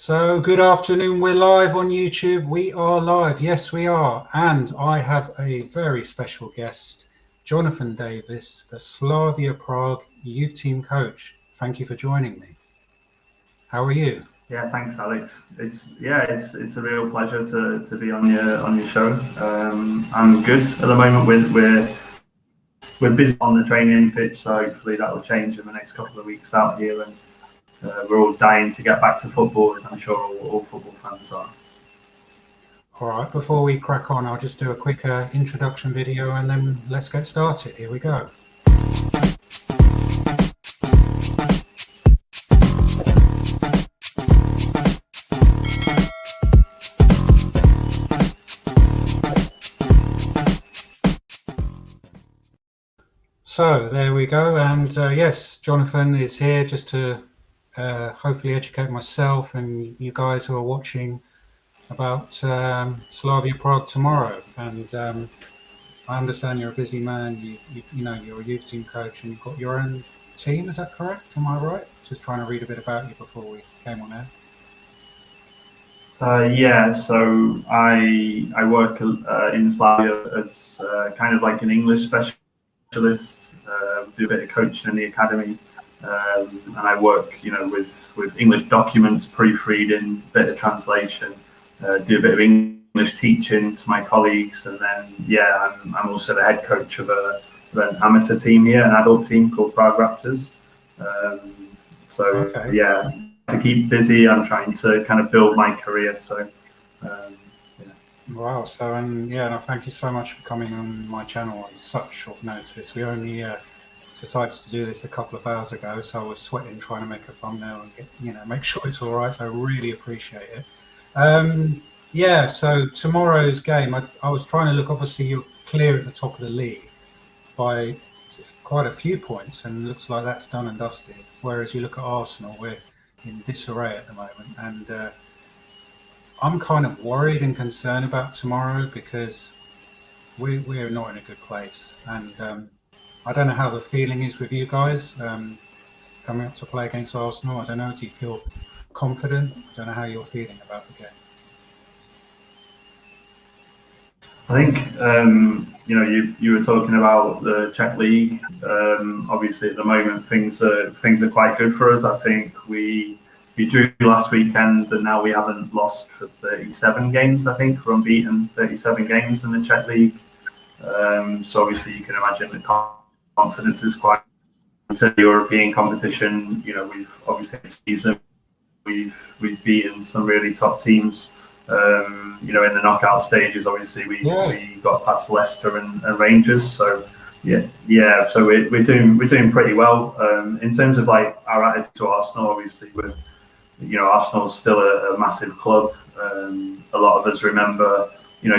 So, good afternoon. We're live on YouTube. We are live. Yes, we are. And I have a very special guest, Jonathan Davis, the Slavia Prague youth team coach. Thank you for joining me. How are you? Yeah, thanks, Alex. It's a real pleasure to be on your show. I'm good at the moment. We're busy on the training pitch, so hopefully that will change in the next couple of weeks out here, and we're all dying to get back to football, as I'm sure all football fans are. All right, before we crack on, I'll just do a quick introduction video and then let's get started. Here we go. So there we go, and yes, Jonathan is here just to hopefully educate myself and you guys who are watching about Slavia Prague tomorrow. And I understand you're a busy man. You know you're a youth team coach and you've got your own team. Is that correct? Am I right? Just trying to read a bit about you before we came on air. So I work in Slavia as kind of like an English specialist. Do a bit of coaching in the academy, and I work, with English documents, proofreading, bit of translation, do a bit of English teaching to my colleagues, and then I'm also the head coach of an amateur team here, an adult team called Prague Raptors. To keep busy, I'm trying to kind of build my career. Wow. So, and thank you so much for coming on my channel on such short notice. We only decided to do this a couple of hours ago, so I was sweating trying to make a thumbnail and make sure it's all right. So I really appreciate it. So tomorrow's game, I was trying to look. Obviously, you're clear at the top of the league by quite a few points, and it looks like that's done and dusted. Whereas you look at Arsenal, we're in disarray at the moment, and I'm kind of worried and concerned about tomorrow because we're not in a good place, and I don't know how the feeling is with you guys coming up to play against Arsenal. I don't know. Do you feel confident? I don't know how you're feeling about the game. I think you were talking about the Czech League. Obviously, at the moment things are quite good for us. I think we drew last weekend, and now we haven't lost for 37 games. I think we're unbeaten 37 games in the Czech League. So obviously, you can imagine the confidence is quite into the European competition. We've obviously this season we've beaten some really top teams. In the knockout stages, obviously we got past Leicester and Rangers. So so we're doing pretty well. In terms of like our attitude to Arsenal, obviously Arsenal's still a massive club. A lot of us remember,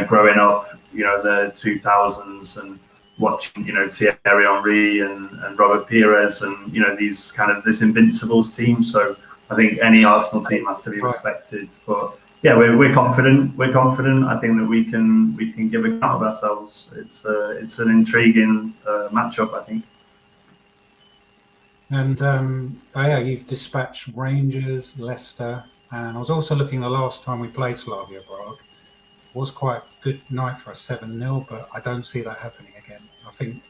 growing up, the 2000s and watching, Thierry Henry and Robert Pires and, this Invincibles team. So I think any Arsenal team has to be respected. But yeah, we're confident. We're confident. I think that we can give account of ourselves. It's an intriguing matchup, I think. And you've dispatched Rangers, Leicester, and I was also looking the last time we played Slavia Prague. It was quite a good night for a 7-0, but I don't see that happening again. I think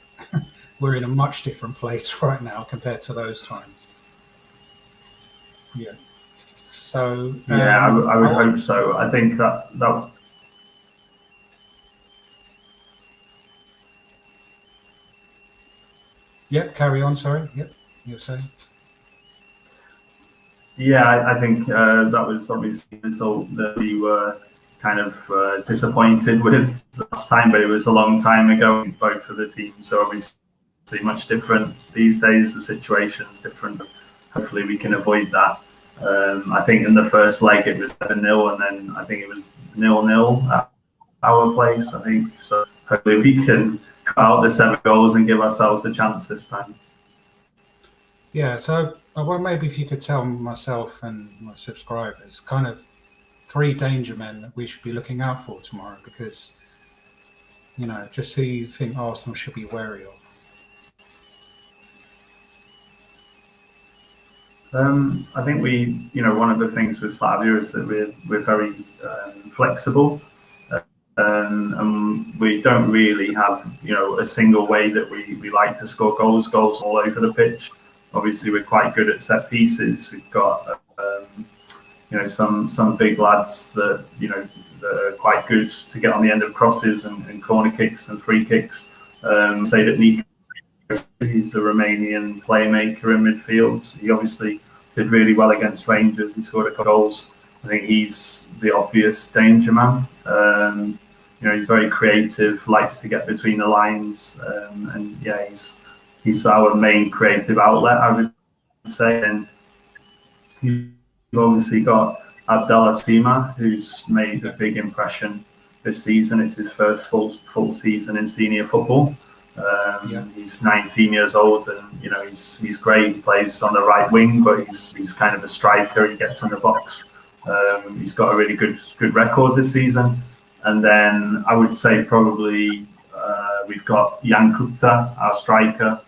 we're in a much different place right now compared to those times. Yeah. So I would hope so. I think that. Yep. Carry on. Sorry. Yep. You were saying. Yeah, I think that was obviously the result that we were kind of disappointed with last time, but it was a long time ago. Both of the teams are obviously much different these days. The situation's different. Hopefully, we can avoid that. I think in the first leg it was 7-0, and then I think it was 0-0 at our place. I think so. Hopefully, we can cut out the 7 goals and give ourselves a chance this time. Yeah, so maybe if you could tell myself and my subscribers kind of 3 danger men that we should be looking out for tomorrow, because, just who you think Arsenal should be wary of. I think one of the things with Slavia is that we're very flexible, and we don't really have, a single way that we like to score goals. Goals all over the pitch. Obviously, we're quite good at set pieces. We've got, some big lads that that are quite good to get on the end of crosses and corner kicks and free kicks. Say that Nico, he's a Romanian playmaker in midfield. He obviously did really well against Rangers. He scored a couple of goals. I think he's the obvious danger man. He's very creative, likes to get between the lines, and yeah, he's our main creative outlet, I would say. And you've obviously got Arteta'S, who's made a big impression this season. It's his first full season in senior football. He's 19 years old, and he's great. He plays on the right wing, but he's kind of a striker. He gets in the box. He's got a really good record this season. And then I would say probably we've got Jan Kupta, our striker.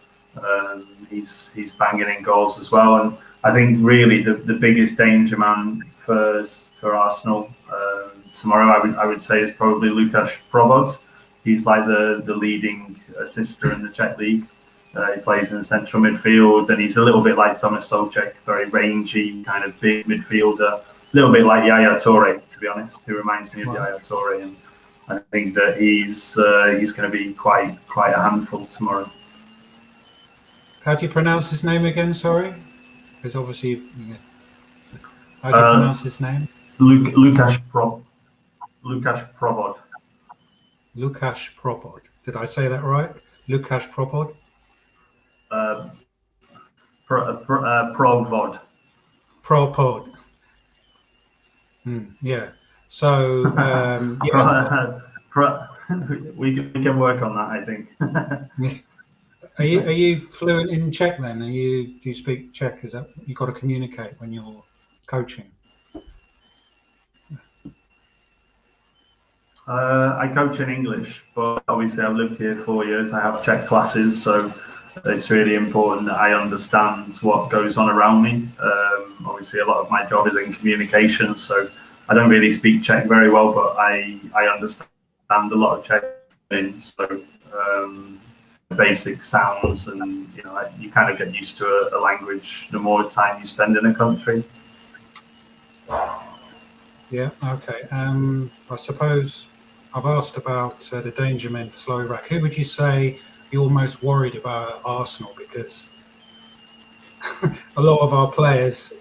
He's banging in goals as well. And I think really the biggest danger man for Arsenal tomorrow, I would say, is probably Lukáš Provod. He's like the leading assister in the Czech league. He plays in the central midfield, and he's a little bit like Thomas Souček, very rangy, kind of big midfielder. A little bit like Yaya Toure, to be honest, who reminds me of Yaya Toure. And I think that he's going to be quite a handful tomorrow. How do you pronounce his name again? Sorry, because obviously, how do you pronounce his name? Lukáš Provod. Lukáš Provod. Did I say that right? Lukáš Provod. Provod. Provod. Yeah. So we can work on that, I think. Are you fluent in Czech then? Do you speak Czech? Is that you got to communicate when you're coaching? I coach in English, but obviously I've lived here 4 years. I have Czech classes, so it's really important that I understand what goes on around me. Obviously, a lot of my job is in communication, so I don't really speak Czech very well, but I understand a lot of Czech. So basic sounds, and you kind of get used to a language the more time you spend in a country. Yeah. Okay. I suppose I've asked about the danger men for Slavia Prague. Who would you say you're most worried about at Arsenal? Because a lot of our players,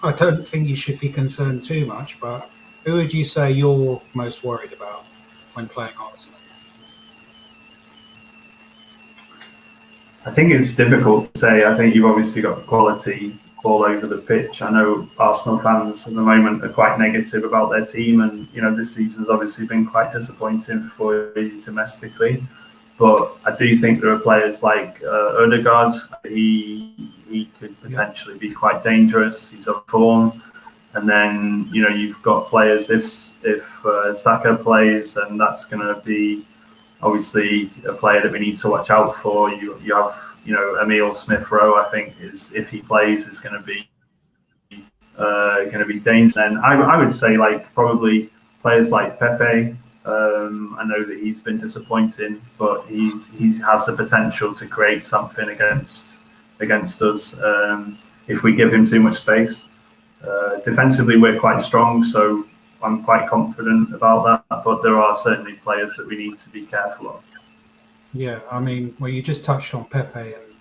I don't think you should be concerned too much, but who would you say you're most worried about when playing Arsenal? I think it's difficult to say. I think you've obviously got quality all over the pitch. I know Arsenal fans at the moment are quite negative about their team, and this season's obviously been quite disappointing for you domestically. But I do think there are players like Ødegaard. He could potentially be quite dangerous. He's up form. And then you've got players if Saka plays, and that's going to be obviously a player that we need to watch out for. You have Emil Smith Rowe. I think if he plays is going to be dangerous. And I would say probably players like Pepe. I know that he's been disappointing, but he has the potential to create something against us if we give him too much space. Defensively, we're quite strong, so I'm quite confident about that. But there are certainly players that we need to be careful of. Yeah, I mean, well, you just touched on Pepe, and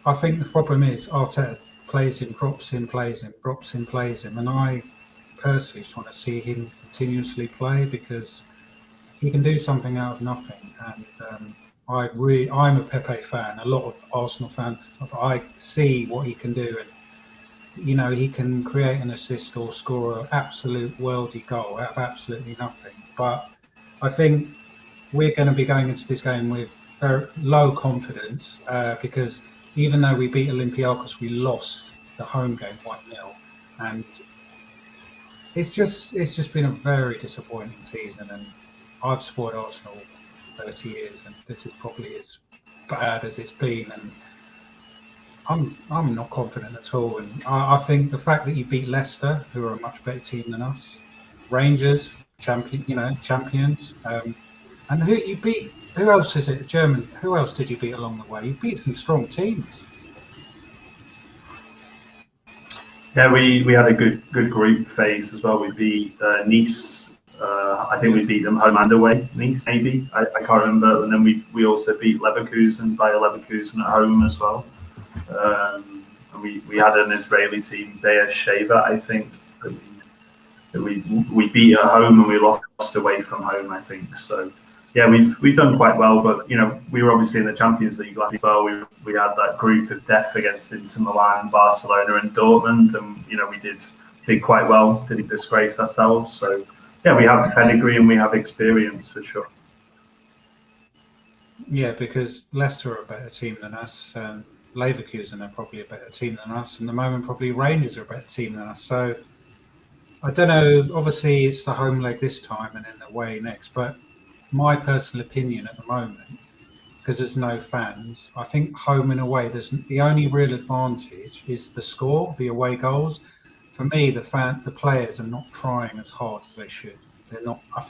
I think the problem is Arteta plays him, drops him, plays him, drops him, plays him, and I personally just want to see him continuously play because he can do something out of nothing. And I'm a Pepe fan. A lot of Arsenal fans, I see what he can do, and he can create an assist or score an absolute worldy goal out of absolutely nothing. But I think we're going to be going into this game with very low confidence because even though we beat Olympiacos, we lost the home game 1-0, and it's just been a very disappointing season. And I've supported Arsenal 30 years, and this is probably as bad as it's been. And I'm not confident at all, and I think the fact that you beat Leicester, who are a much better team than us, Rangers, champions, and who you beat? Who else is it? German. Who else did you beat along the way? You beat some strong teams. Yeah, we had a good group phase as well. We beat Nice. I think we beat them home and away. Nice, maybe, I can't remember. And then we also beat Leverkusen, Bayer Leverkusen at home as well. And we had an Israeli team, Bayer Sheva, I think, that we beat at home and we lost away from home, I think. So yeah, we've done quite well. But we were obviously in the Champions League last as well. We had that group of death against Inter Milan, Barcelona, and Dortmund, and we did quite well. Didn't disgrace ourselves. So yeah, we have pedigree and we have experience for sure. Yeah, because Leicester are a better team than us, and Leverkusen are probably a better team than us, and at the moment probably Rangers are a better team than us. So I don't know. Obviously, it's the home leg this time and then the away next. But my personal opinion at the moment, because there's no fans, I think home and away, the only real advantage is the score, the away goals. For me, the players are not trying as hard as they should. They're not. I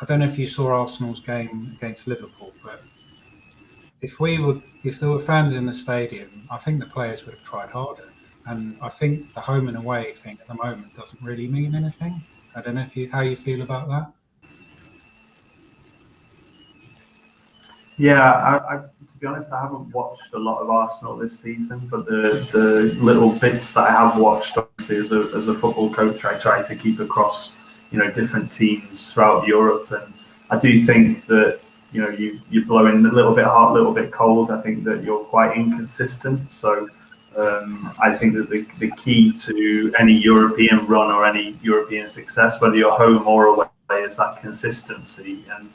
don't know if you saw Arsenal's game against Liverpool, but if there were fans in the stadium, I think the players would have tried harder. And I think the home and away thing at the moment doesn't really mean anything. I don't know how you feel about that. Yeah, to be honest, I haven't watched a lot of Arsenal this season, but the little bits that I have watched, obviously, as a football coach, I try to keep across, different teams throughout Europe, and I do think that you're blowing a little bit hot, a little bit cold. I think that you're quite inconsistent, so I think that the key to any European run or any European success, whether you're home or away, is that consistency. And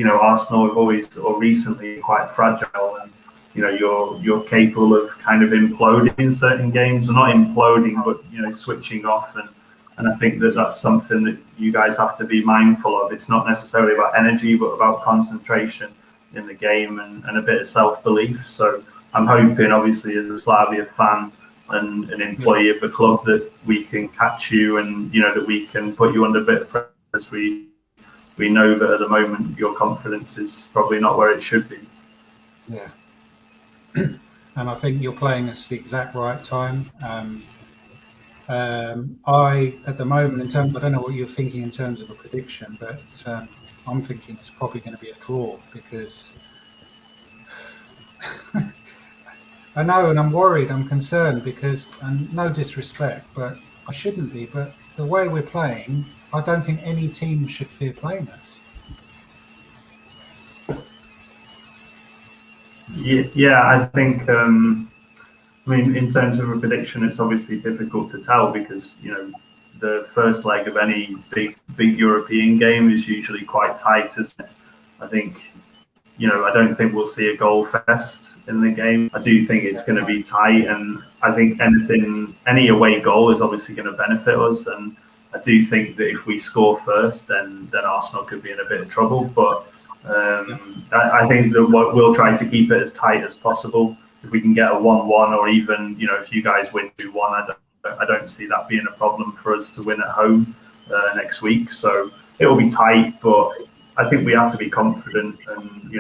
Arsenal have always or recently quite fragile, and you're capable of kind of imploding in certain games, or not imploding, but switching off. And I think that that's something that you guys have to be mindful of. It's not necessarily about energy, but about concentration in the game and a bit of self-belief. So I'm hoping, obviously, as a Slavia fan and an employee of the club, that we can catch you and that we can put you under a bit of pressure, as we know that at the moment your confidence is probably not where it should be. Yeah. And I think you're playing us the exact right time. At the moment, I don't know what you're thinking in terms of a prediction, but I'm thinking it's probably going to be a draw, because I know, and I'm worried, I'm concerned, because, and no disrespect, but I shouldn't be, but the way we're playing, I don't think any team should fear playing us. Yeah, I think, in terms of a prediction, it's obviously difficult to tell, because, the first leg of any big European game is usually quite tight, isn't it? I think, I don't think we'll see a goal fest in the game. I do think it's going to be tight, and I think any away goal is obviously going to benefit us. And I do think that if we score first, then Arsenal could be in a bit of trouble. But I think that we'll try to keep it as tight as possible. If we can get a 1-1, or even if you guys win 2-1, I don't see that being a problem for us to win at home next week. So it will be tight, but I think we have to be confident, and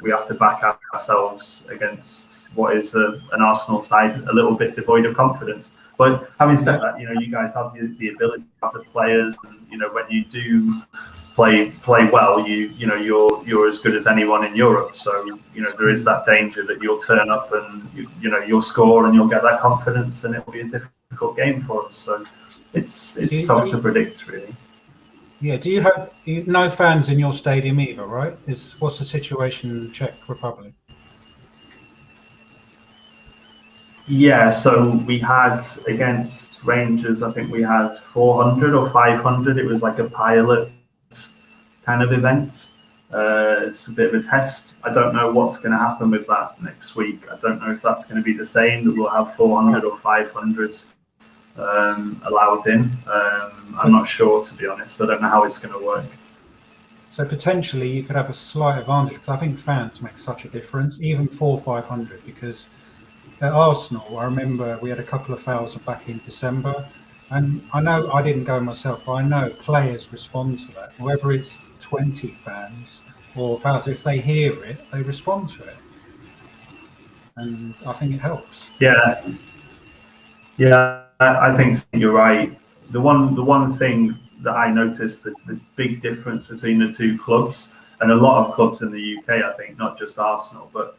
we have to back ourselves against what is an Arsenal side a little bit devoid of confidence. But having said that, you guys have the ability to have the players, and when you do play well, you're as good as anyone in Europe. So there is that danger that you'll turn up and you'll score and you'll get that confidence, and it'll be a difficult game for us. So it's tough to predict, really. Yeah. Do you have no fans in your stadium either, right? What's the situation in the Czech Republic? Yeah, so we had against Rangers, I think we had 400 or 500. It was like a pilot kind of event. It's a bit of a test. I don't know what's going to happen with that next week. I don't know if that's going to be the same, that we'll have 400 or 500 allowed in. I'm not sure, to be honest. I don't know how it's going to work. So potentially you could have a slight advantage, because I think fans make such a difference, even 400 or 500, because At Arsenal, I remember we had a couple of thousand back in December, and I know I didn't go myself, but I know players respond to that. Whether it's 20 fans or thousands, if they hear it, they respond to it, and I think it helps. Yeah, yeah, I think you're right. The one thing that I noticed, the big difference between the two clubs and a lot of clubs in the UK, I think, not just Arsenal, but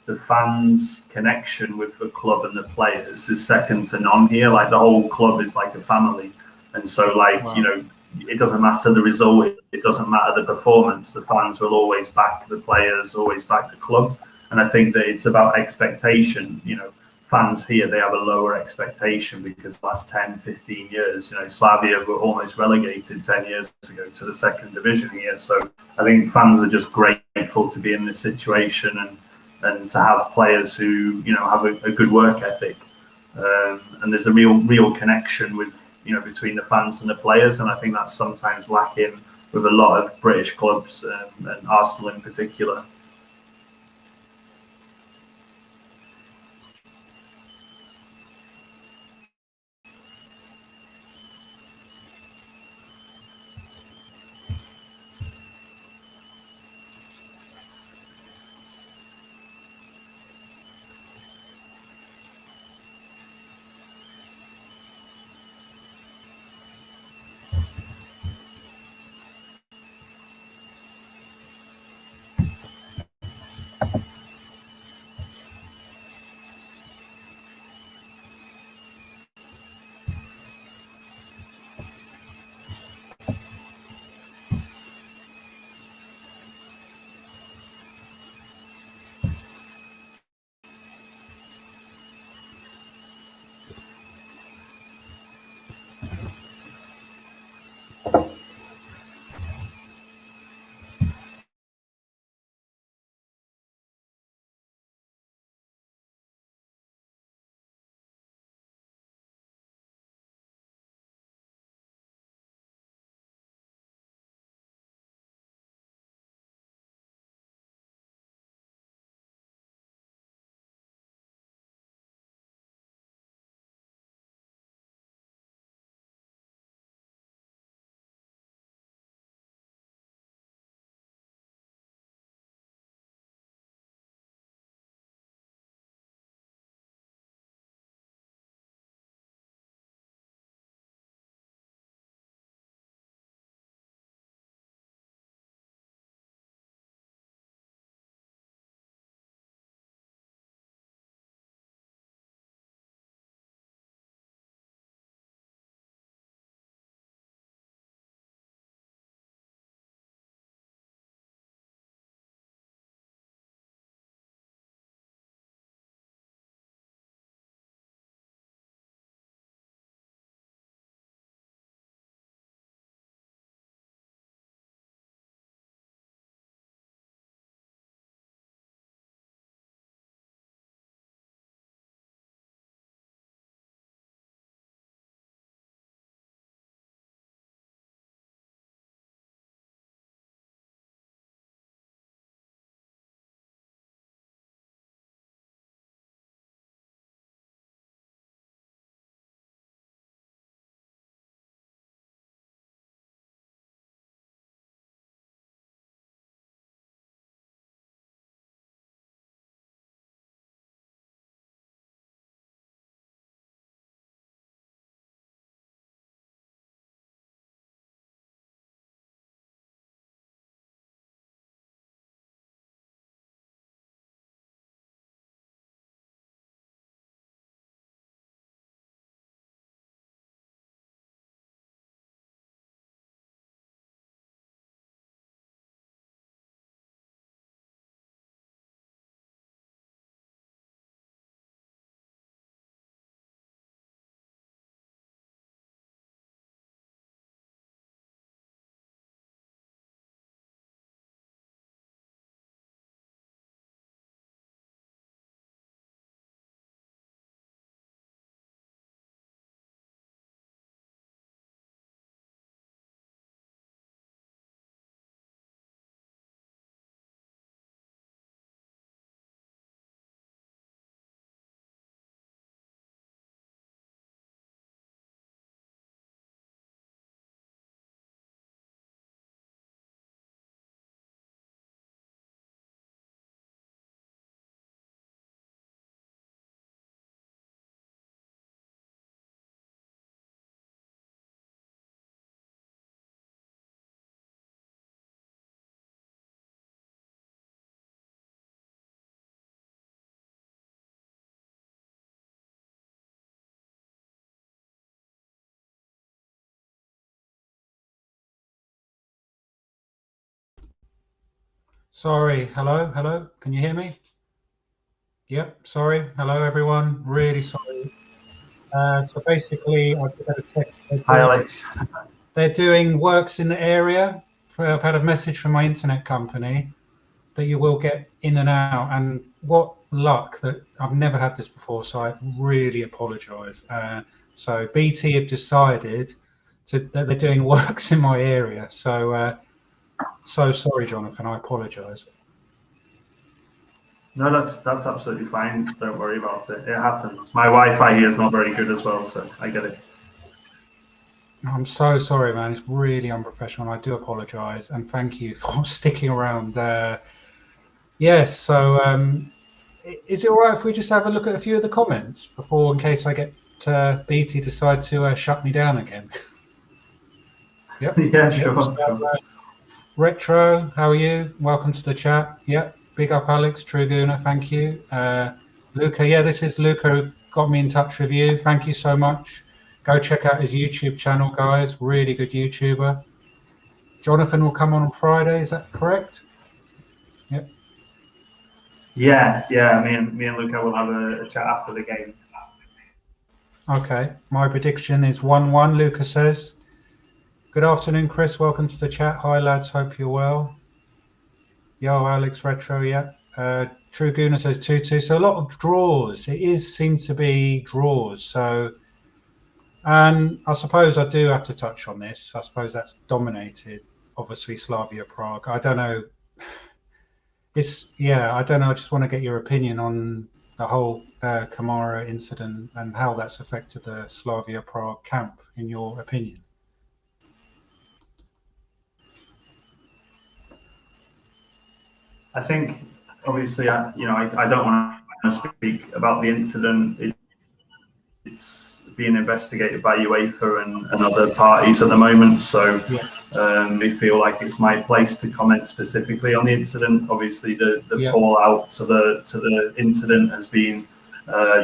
the fans' connection with the club and the players is second to none here. Like the whole club is like a family, and so like Wow. it doesn't matter the result, it doesn't matter the performance. The fans will always back the players, always back the club, and I think that it's about expectation. Fans here, they have a lower expectation because the last 10, 15 years, Slavia were almost relegated 10 years ago to the second division here. So I think fans are just grateful to be in this situation and to have players who have a good work ethic, and there's a real connection with between the fans and the players, and I think that's sometimes lacking with a lot of British clubs, and Arsenal in particular. Sorry. Hello. Can you hear me? Yep. Sorry. Hello, everyone. Really sorry. So basically, I've had a text. Hi, Alex. They're doing works in the area. I've had a message from my internet company that you will get in and out. And what luck that I've never had this before. So I really apologise. So BT have decided that they're doing works in my area. So sorry, Jonathan. I apologise. No, that's absolutely fine. Don't worry about it. It happens. My Wi-Fi here is not very good as well, so I get it. I'm so sorry, man. It's really unprofessional. I do apologise, and thank you for sticking around. Yes. So, is it all right if we just have a look at a few of the comments before, in case I get BT decide to shut me down again? Yep. Yeah, sure. So, Retro, how are you? Welcome to the chat. Yep. Big up, Alex. True Gooner, thank you. Luca, yeah, this is Luca who got me in touch with you. Thank you so much. Go check out his YouTube channel, guys. Really good YouTuber. Jonathan will come on Friday. Is that correct? Yep. Yeah. Me and Luca will have a chat after the game. Okay. My prediction is 1-1, Luca says. Good afternoon, Chris. Welcome to the chat. Hi, lads. Hope you're well. Yo, Alex Retro, yeah. True Gooner says 2-2. So a lot of draws. It seems to be draws. So, and I suppose I do have to touch on this. I suppose that's dominated, obviously, Slavia Prague. I don't know. I don't know. I just want to get your opinion on the whole Kamara incident and how that's affected the Slavia Prague camp, in your opinion. I think, obviously, I don't want to speak about the incident. It's being investigated by UEFA and other parties at the moment. So we feel like it's my place to comment specifically on the incident. Obviously, the fallout to the incident has been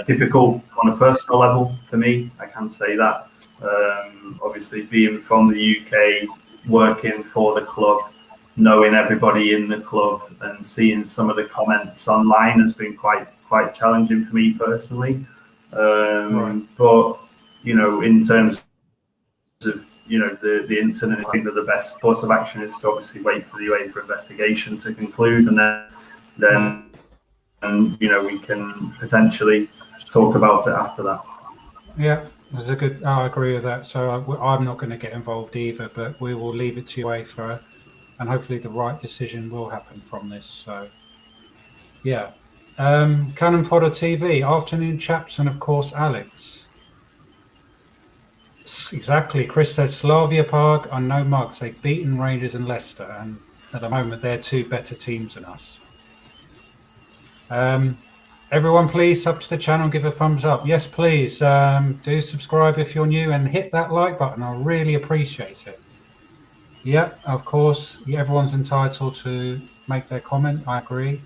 difficult on a personal level for me. I can say that. Obviously, being from the UK, working for the club, knowing everybody in the club and seeing some of the comments online has been quite challenging for me personally. But in terms of the incident, I think that the best course of action is to obviously wait for the UEFA investigation to conclude, and then we can potentially talk about it after that. Yeah, that's a good. I agree with that. So I'm not going to get involved either, but we will leave it to UEFA, and hopefully the right decision will happen from this. So yeah. Cannon Fodder TV, afternoon chaps, and of course Alex. Exactly. Chris says Slavia Prague are no mugs. They've beaten Rangers and Leicester, and at the moment they're two better teams than us. Everyone, please sub to the channel, give a thumbs up. Yes, please. Do subscribe if you're new and hit that like button. I really appreciate it. Yeah, of course. Everyone's entitled to make their comment. I agree.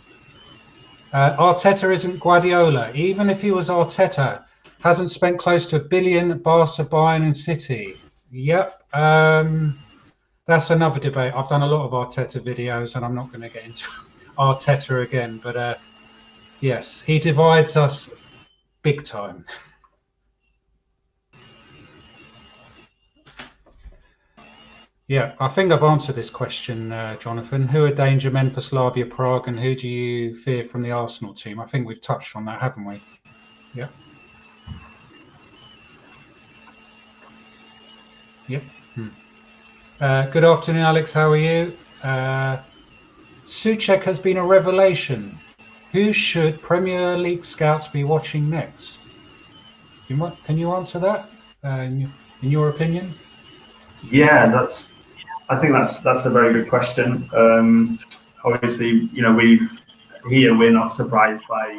Arteta isn't Guardiola. Even if he was Arteta, hasn't spent close to $1 billion at Barca, Bayern and City. Yep. That's another debate. I've done a lot of Arteta videos and I'm not going to get into Arteta again. But yes, he divides us big time. Yeah, I think I've answered this question, Jonathan. Who are danger men for Slavia Prague and who do you fear from the Arsenal team? I think we've touched on that, haven't we? Yeah. Yep. Good afternoon, Alex. How are you? Souček has been a revelation. Who should Premier League scouts be watching next? Can you answer that in your opinion? Yeah, I think that's a very good question. Obviously, we're not surprised by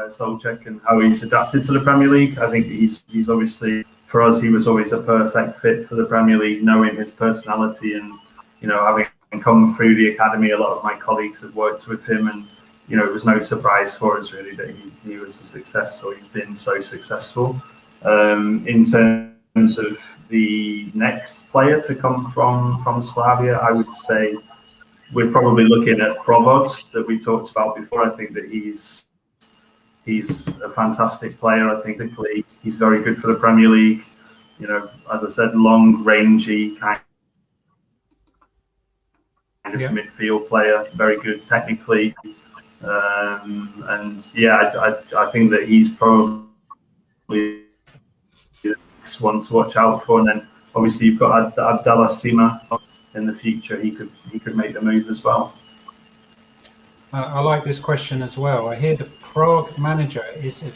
Souček and how he's adapted to the Premier League. I think he's obviously, for us, he was always a perfect fit for the Premier League, knowing his personality and having come through the academy. A lot of my colleagues have worked with him, and it was no surprise for us really that he was a success, or he's been so successful. In terms of the next player to come from Slavia, I would say we're probably looking at Provod that we talked about before. I think that he's a fantastic player. I think he's very good for the Premier League. You know, as I said, long, rangy kind of midfield player, very good technically. And yeah, I think that he's probably the next one to watch out for. And then obviously you've got Arteta'S in the future. He could make the move as well. I like this question as well. I hear the Prague manager is a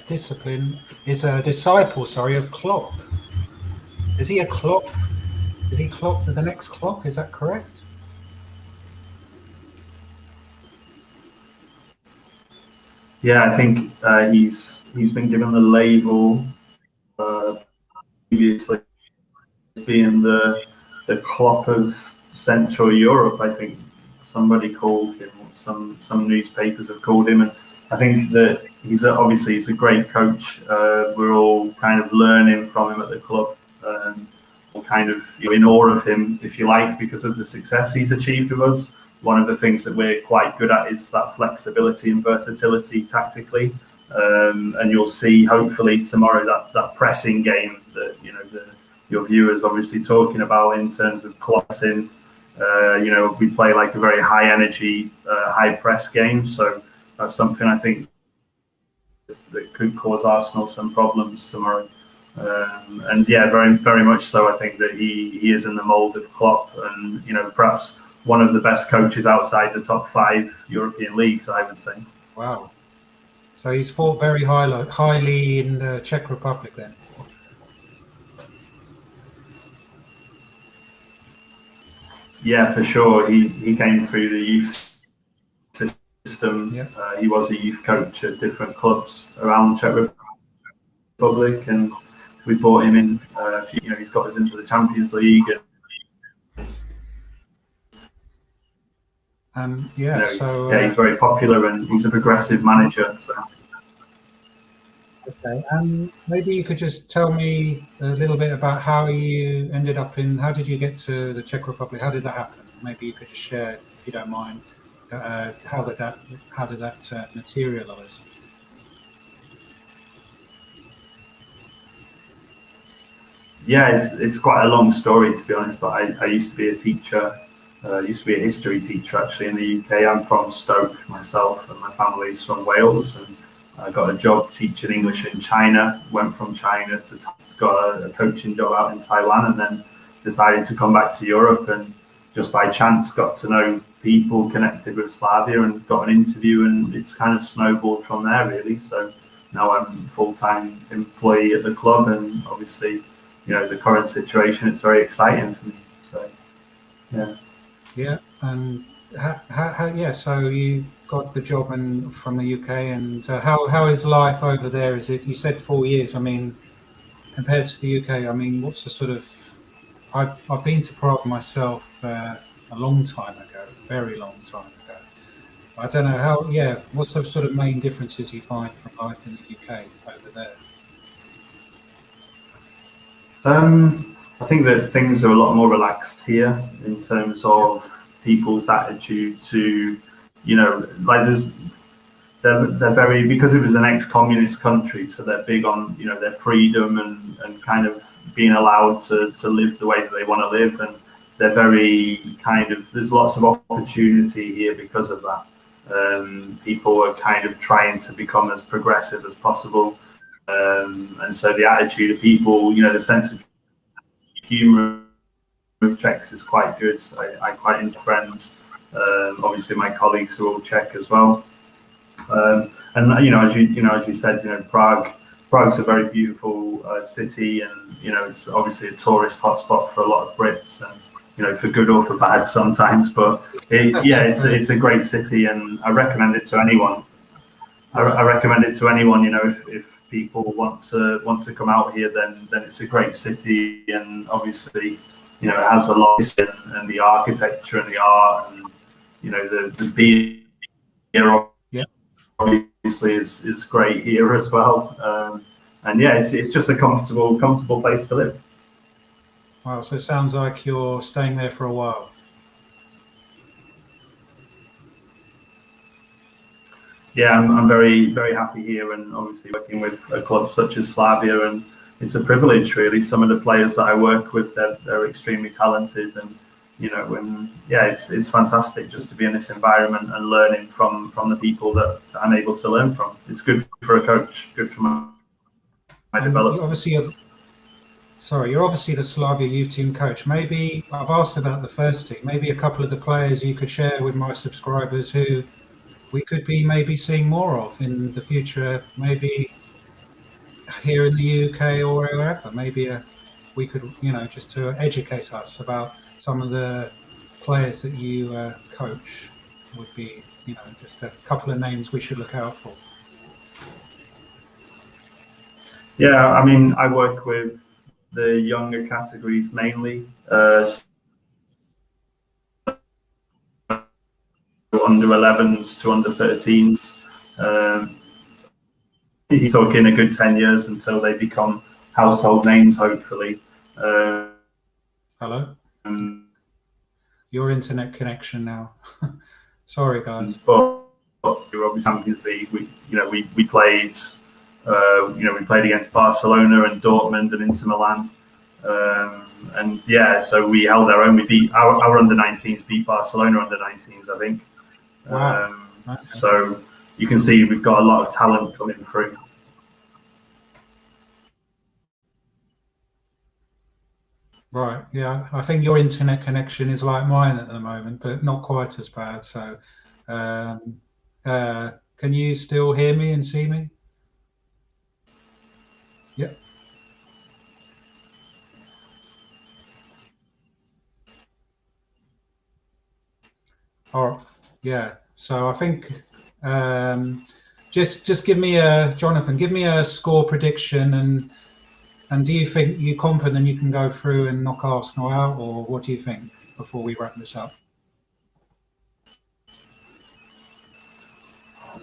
disciple, of Klopp. Is he a Klopp? Is he Klopp, the next Klopp? Is that correct? Yeah, I think he's been given the label previously being the Klopp of Central Europe. I think somebody called him, some newspapers have called him, and I think that he's a great coach. We're all kind of learning from him at the club, we're kind of in awe of him, if you like, because of the success he's achieved with us. One of the things that we're quite good at is that flexibility and versatility tactically, and you'll see hopefully tomorrow that pressing game that your viewers obviously talking about in terms of crossing. We play like a very high energy, high press game, so that's something I think that could cause Arsenal some problems tomorrow. And yeah, very very much so. I think that he is in the mould of Klopp, and perhaps one of the best coaches outside the top 5 European leagues, I would say. Wow. So he's fought very highly in the Czech Republic then. Yeah, for sure. He came through the youth system. Yep. He was a youth coach at different clubs around Czech Republic, and we brought him in. He's got us into the Champions League. He's very popular and he's a progressive manager. So. Okay, maybe you could just tell me a little bit about how you ended up how did you get to the Czech Republic? How did that happen? Maybe you could just share, if you don't mind, how did that materialize? Yeah, it's quite a long story, to be honest, but I used to be a teacher. I used to be a history teacher actually in the UK. I'm from Stoke myself, and my family's from Wales. And I got a job teaching English in China. Went from China to got a coaching job out in Taiwan, and then decided to come back to Europe. And just by chance, got to know people connected with Slavia and got an interview, and it's kind of snowballed from there really. So now I'm a full-time employee at the club, and obviously, the current situation, it's very exciting for me. So yeah. Yeah, and so you got the job from the UK, and how is life over there? Is it, you said 4 years? I mean, compared to the UK, I mean, what's the sort of? I've been to Prague myself a long time ago, very long time ago. I don't know how. Yeah, what's the sort of main differences you find from life in the UK over there? I think that things are a lot more relaxed here in terms of people's attitude to, they're very, because it was an ex-communist country, so they're big on, their freedom and kind of being allowed to live the way that they want to live. And they're very kind of, there's lots of opportunity here because of that. People are kind of trying to become as progressive as possible. And so the attitude of people, the sense of humor of Czechs is quite good. I quite enjoy friends. Obviously, my colleagues are all Czech as well. And as you said, Prague's a very beautiful city, and it's obviously a tourist hotspot for a lot of Brits, and for good or for bad sometimes. But it's a great city, and I recommend it to anyone. I recommend it to anyone. If people want to come out here, then it's a great city, and obviously, it has a lot and the architecture and the art, and the beer obviously is great here as well. And yeah, it's just a comfortable place to live. Wow, so it sounds like you're staying there for a while. yeah, I'm very, very happy here, and obviously working with a club such as Slavia, and it's a privilege, really. Some of the players that I work with, they're extremely talented, and and yeah, it's fantastic just to be in this environment and learning from the people that I'm able to learn from. It's good for a coach, good for my development. You're obviously the Slavia youth team coach. Maybe I've asked about the first team. Maybe a couple of the players you could share with my subscribers who we could be maybe seeing more of in the future, maybe here in the UK or wherever. Maybe we could, just to educate us about some of the players that you coach would be, just a couple of names we should look out for. Yeah, I mean, I work with the younger categories mainly, under 11s to under 13s. You're talking a good 10 years until they become household names, hopefully. Hello? Your internet connection now. Sorry, guys. But you're obviously Champions League. We played. We played against Barcelona and Dortmund and Inter Milan. And yeah, so we held our own. We beat our under 19s, beat Barcelona under 19s, I think. Wow. Okay. So you can see we've got a lot of talent coming through. Right. Yeah. I think your internet connection is like mine at the moment, but not quite as bad. So, can you still hear me and see me? Yep. Oh, yeah. So I think just give me Jonathan, give me a score prediction, and do you think you're confident you can go through and knock Arsenal out, or what do you think before we wrap this up?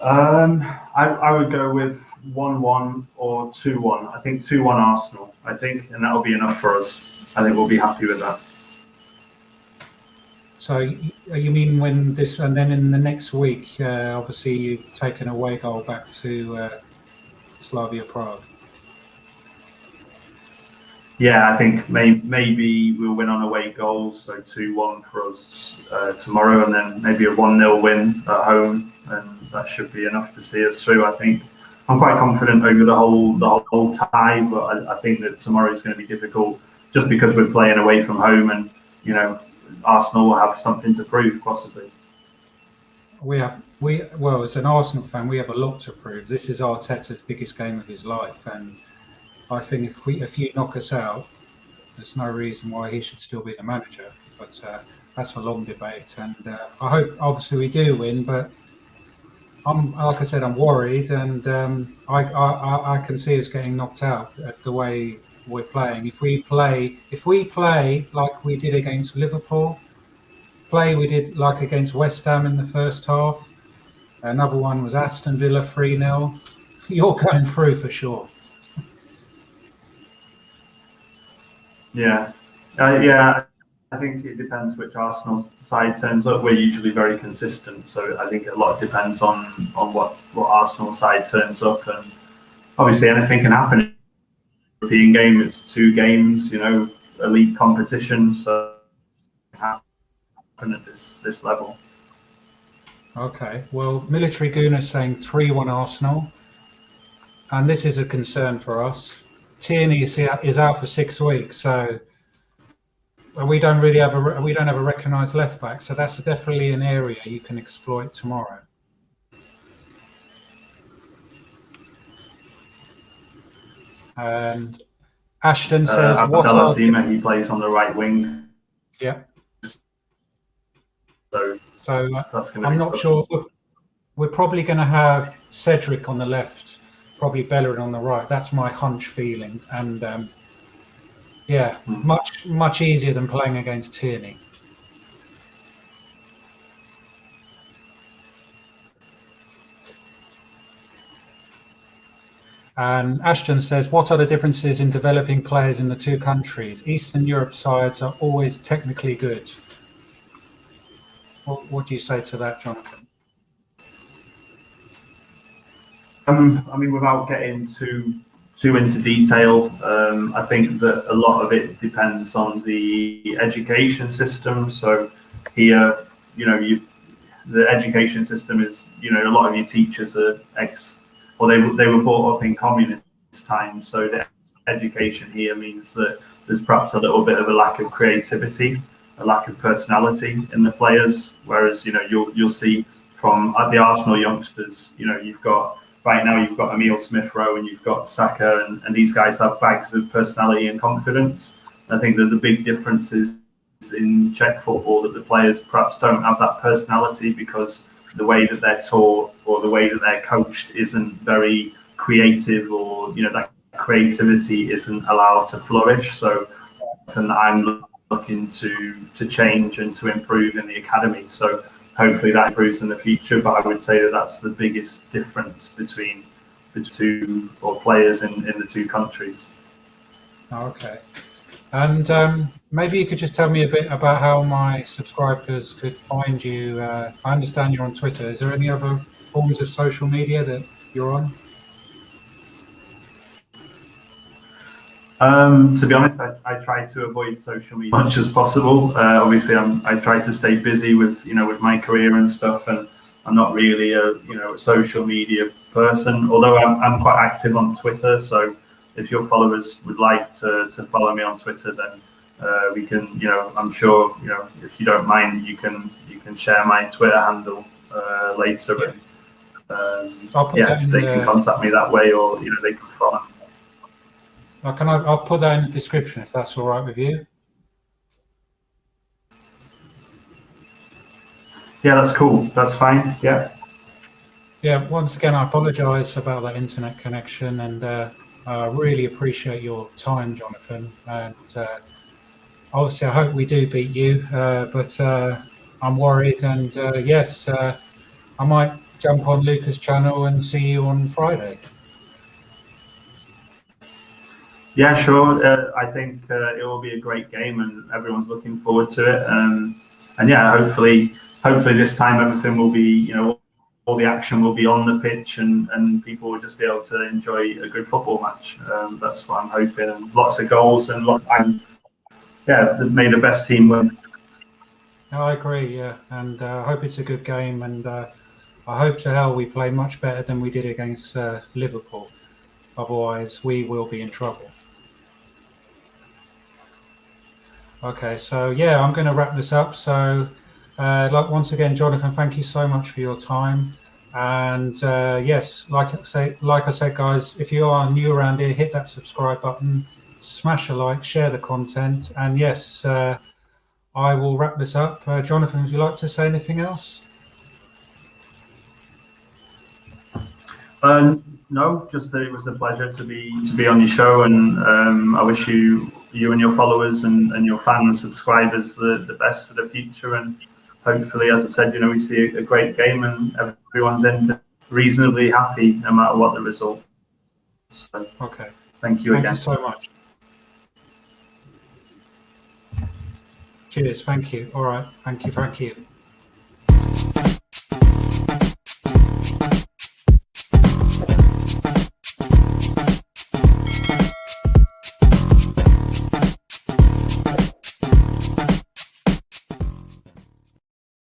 I would go with 1-1 or 2-1. I think 2-1 Arsenal. I think, and that'll be enough for us. I think we'll be happy with that. So you mean when this, and then in the next week, obviously you've taken a away goal back to Slavia Prague? Yeah, I think maybe we'll win on away goals, so 2-1 for us tomorrow, and then maybe a 1-0 win at home, and that should be enough to see us through. I think I'm quite confident over the whole tie, but I think that tomorrow is going to be difficult just because we're playing away from home, and Arsenal will have something to prove, possibly. Well, as an Arsenal fan, we have a lot to prove. This is Arteta'S biggest game of his life, and I think if you knock us out, there's no reason why he should still be the manager. But that's a long debate, and I hope obviously we do win. But like I said, I'm worried, and I can see us getting knocked out at the way we're playing. If we play like we did against Liverpool, we did like against West Ham in the first half. Another one was Aston Villa 3-0. You're going through for sure. Yeah. I think it depends which Arsenal side turns up. We're usually very consistent, so I think a lot depends on what Arsenal side turns up, and obviously anything can happen. European game, it's 2 games, elite competition, so it can happen at this level. Okay, well, Military Goon is saying 3-1 Arsenal, and this is a concern for us. Tierney is out for 6 weeks, so we don't have a recognised left back, so that's definitely an area you can exploit tomorrow. And Ashton says, Abdallah he plays on the right wing. Yeah. So that's going to I'm not sure. We're probably going to have Cedric on the left, probably Bellerin on the right. That's my hunch feeling. And much easier than playing against Tierney. And Ashton says, what are the differences in developing players in the 2 countries? Eastern Europe sides are always technically good. What do you say to that, Jonathan? I mean, without getting too into detail, I think that a lot of it depends on the education system. So here, the education system is, a lot of your teachers are they were brought up in communist times. So the education here means that there's perhaps a little bit of a lack of creativity, a lack of personality in the players. Whereas, you'll see from the Arsenal youngsters, right now you've got Emil Smith Rowe and you've got Saka, and these guys have bags of personality and confidence. I think there's a big difference in Czech football that the players perhaps don't have that personality because the way that they're taught or the way that they're coached isn't very creative, or that creativity isn't allowed to flourish. So often I'm looking to change and to improve in the academy. So hopefully that improves in the future. But I would say that that's the biggest difference between the two players in the two countries. Okay. And maybe you could just tell me a bit about how my subscribers could find you. I understand you're on Twitter. Is there any other forms of social media that you're on? To be honest, I try to avoid social media as much as possible. Obviously, I try to stay busy with my career and stuff, and I'm not really a social media person. Although I'm quite active on Twitter, so if your followers would like to follow me on Twitter, then we can. I'm sure if you don't mind, you can share my Twitter handle later. Yeah. And they can contact me that way, or they can follow. I'll put that in the description if that's all right with you. Yeah, that's cool. That's fine. Yeah. Yeah. Once again, I apologise about that internet connection, and I really appreciate your time, Jonathan. And obviously, I hope we do beat you, but I'm worried. And yes, I might jump on Luca's channel and see you on Friday. Yeah, sure. I think it will be a great game, and everyone's looking forward to it. And yeah, hopefully this time everything will be, all the action will be on the pitch, and people will just be able to enjoy a good football match. That's what I'm hoping, and lots of goals, and may the best team win. I agree. Yeah, and I hope it's a good game, and I hope to hell we play much better than we did against Liverpool. Otherwise, we will be in trouble. Okay, so yeah, I'm going to wrap this up. So, once again, Jonathan, thank you so much for your time. And yes, like I said, guys, if you are new around here, hit that subscribe button, smash a like, share the content, and yes, I will wrap this up. Jonathan, would you like to say anything else? No, just that it was a pleasure to be on your show, and I wish you and your followers and your fans, subscribers, the best for the future. And hopefully, as I said, we see a great game and everyone's reasonably happy no matter what the result. So, okay. Thank you again. Thank you so much. Cheers. Thank you. All right. Thank you.